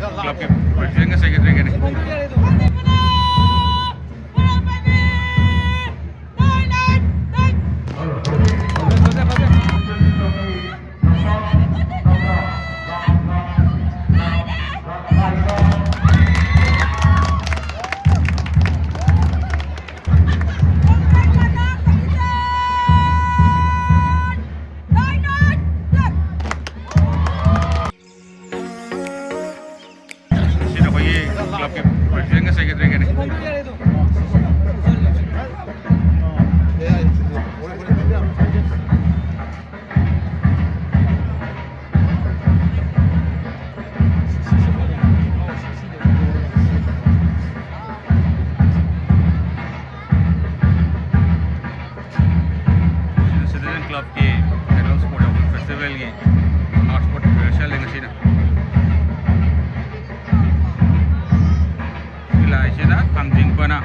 Club के president का secretary का क्लब के प्रेसिडेंट का सेक्रेटरी का सिटीजन क्लब के एडवांस स्पोर्ट फेस्टिवल के आर्ट स्पोर्ट कमर्शियल लेंगे लाइसेना खामजिंग बना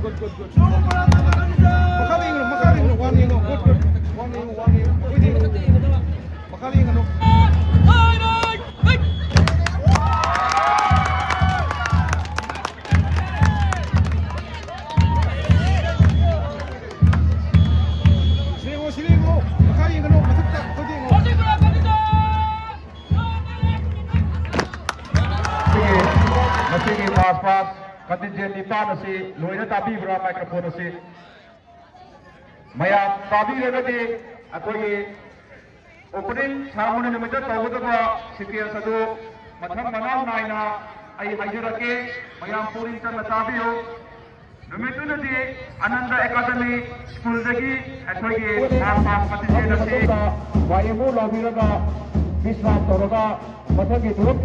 good. Makaling one ingo, good. One ingo. Makaling ano. Siligo. Makaling ano, mataktak, good ingo. Sige, pas contingent nipa na si Loina tabi bra microphone si maya tabi regadi akoi opening ceremony nimita tawudaba sitiya sadu matham manam naina ai hajarake mayam purin tan tabiyo numitu nadi Ananda Academy School dagi akoi pas contingent na si vayamu lobiraga bisna toroga mathagi durup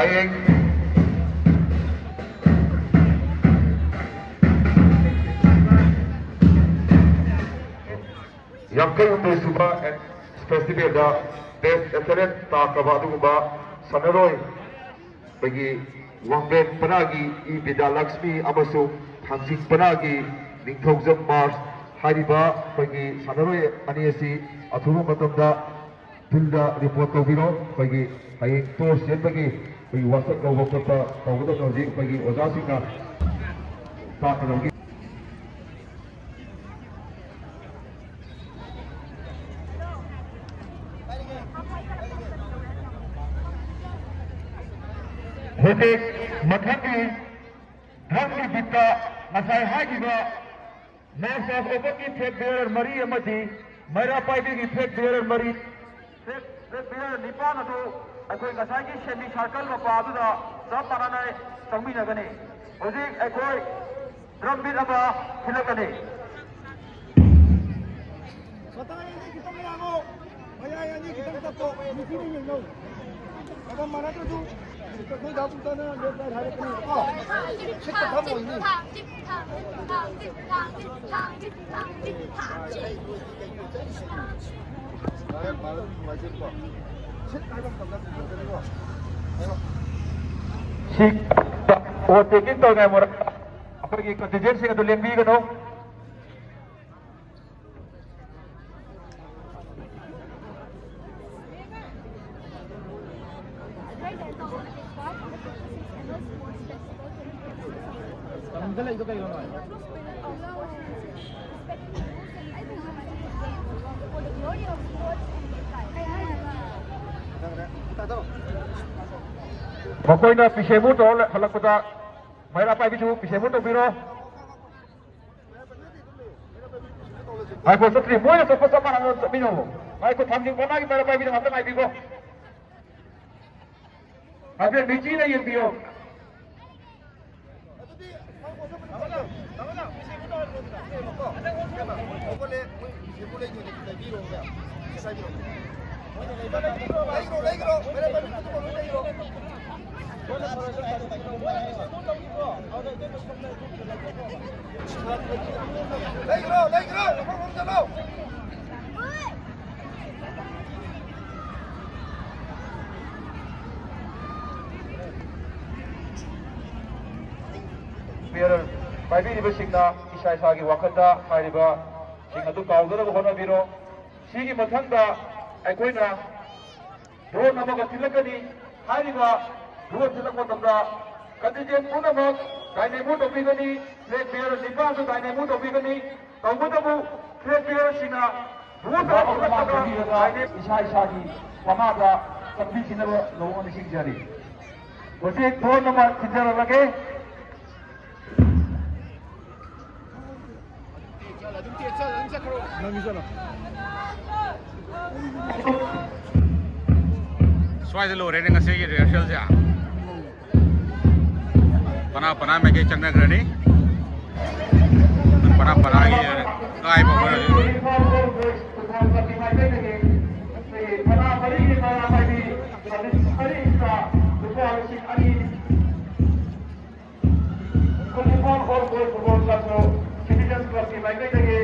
Hayeng Yangkai Umbe Suba Festival da Best Excellent Takaba Aduguba Sanaroi Bagi Wangben Panagi I Bida Lakshmi Amasu Hansing Panagi Ningthokjam Mars Hariba Bagi Sanaroi Aniasi Athuba Matamda Tilda report Tobiro Bagi Hayeng Tours Bagi Bagi WhatsApp Logo Kota Tawuda Noji Bagi Ozasina Takanogi Hotek Mathaki Dhamni Bitta Nasai Hagiba Mass of Opaki Fake Bearer Marie Amati Maira Paibi Fake Bearer Marie Fake Bearer Nipana to Akoi Nasaki Shemi Circle of Paduda Saparana Samina Gani Hotek Akoi Drum Bit Aba Hilagani Kita mengamu, ayah ini kita tetap di sini yang Apa mana tu tu? Kita dah bukan dia dah hari ini. Kita kamu ini. Saya malam macam apa? Kita dah kamera tu. Sik o taking to na mura apagi contingency ka dulen bi gano Dala itu kayo naman. Makoy na pisemu to halak puta mayra pa bisu pisemu to biro ay ko satri moya to pasa para no bino ay ko thamjing bona ki mayra pa bisu hatang ai bigo abe bichi na yin biyo Bearer paibiriba singna isa isagi wakhanda hairiba sing adu kaudana honabiro sigi mathangda aikoina drone amaga tilakani hairiba drone tilakwa tamda contingent punamak dynamo topigani flag bearer nipasu dynamo topigani tawudabu flag bearer singna drone tilakwa isa isagi pamada sambi sinaba lawani singjari Oje drone nama sinjara lage Swai lo reading a say rehearsal ja. Pana में के चंगना करनी. pana की गाय Citizens Club की mic देंगे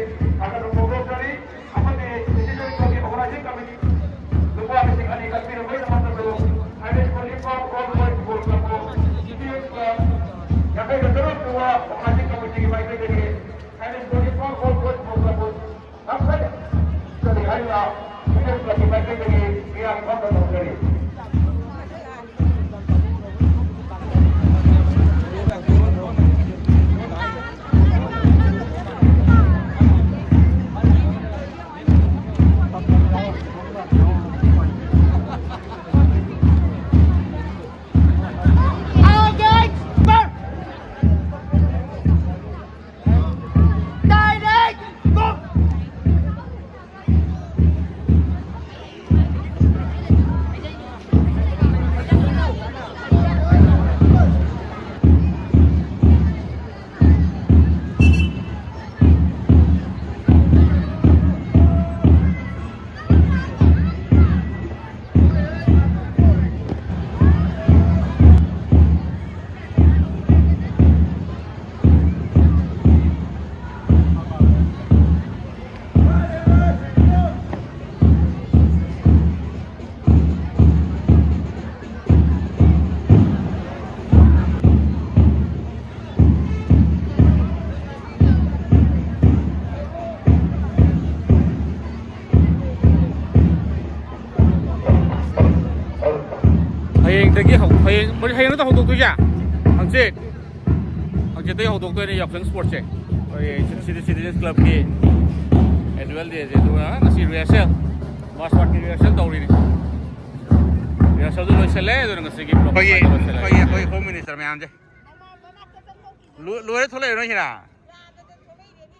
अगर वो program करें अपने Citizens Club की ऑर्गेनाइजिंग कमेटी लोगों के सिंह अनेक कस्बी रंगे नमस्ते तो highways calling form call for बोल को Citizens Club यहाँ पे जरूर हुआ ऑर्गेनाइजिंग कमेटी की माइक देंगे highways calling form call for बोल को अब सर चलिए आइए Citizens Club की माइक देंगे ये आप कौन करना करें Direct! ꯇ ꯍꯧꯗꯣꯛꯇꯣꯏꯁꯦ ꯍꯪꯆꯤꯠ ꯍꯪꯆꯤꯠꯇꯒꯤ ꯍꯧꯗꯣꯛꯇꯣꯏꯅꯦ ꯌꯥꯎꯁꯪ ꯁ꯭ꯄꯣꯔꯠꯁꯦ ꯑꯩꯈꯣꯏ ꯁꯤꯇꯤꯖꯟꯁ ꯀ꯭ꯂꯕꯀꯤ ꯑꯦꯅꯨꯋꯦꯜ ꯗꯦꯁꯦ ꯑꯗꯨꯒ ꯉꯁꯤ ꯔꯤꯍꯔꯁꯦꯜ ꯃꯥꯔꯁ ꯄꯥꯔꯠꯀꯤ ꯔꯤꯍꯔꯁꯦꯜ ꯇꯧꯔꯤꯅꯤ ꯔꯤꯍꯔꯁꯦꯜꯗꯨ ꯂꯣꯏꯁꯤꯜꯂꯦ ꯑꯗꯨꯅ ꯉꯁꯤꯒꯤ ꯑꯩꯈꯣꯏ ꯍꯣꯝ ꯃꯤꯅꯤꯁꯇꯔ ꯃꯌꯥꯝꯁꯦ ꯂꯣꯏꯔ ꯊꯣꯛꯂꯛꯏꯔꯣ ꯅꯣꯏꯁꯤꯅ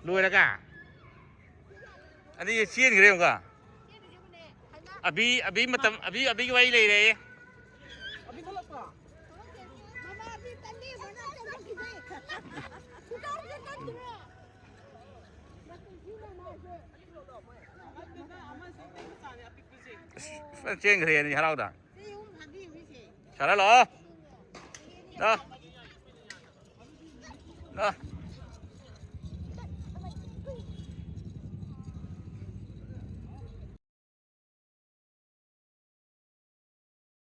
ꯂꯣꯏꯔꯒ ꯑꯗꯨꯗꯤ ꯆꯦꯟꯈ꯭ꯔꯦ ꯑꯃꯨꯛꯀ ꯑꯕꯤ ꯃꯇꯝ ꯑꯕꯤꯒꯤ ꯋꯥꯔꯤ ꯂꯩꯔꯦ ꯆꯦꯟꯈ꯭ꯔꯦꯅꯤ ꯍꯔꯥꯎꯗ ꯁꯥꯔ ꯂꯥꯛꯑꯣ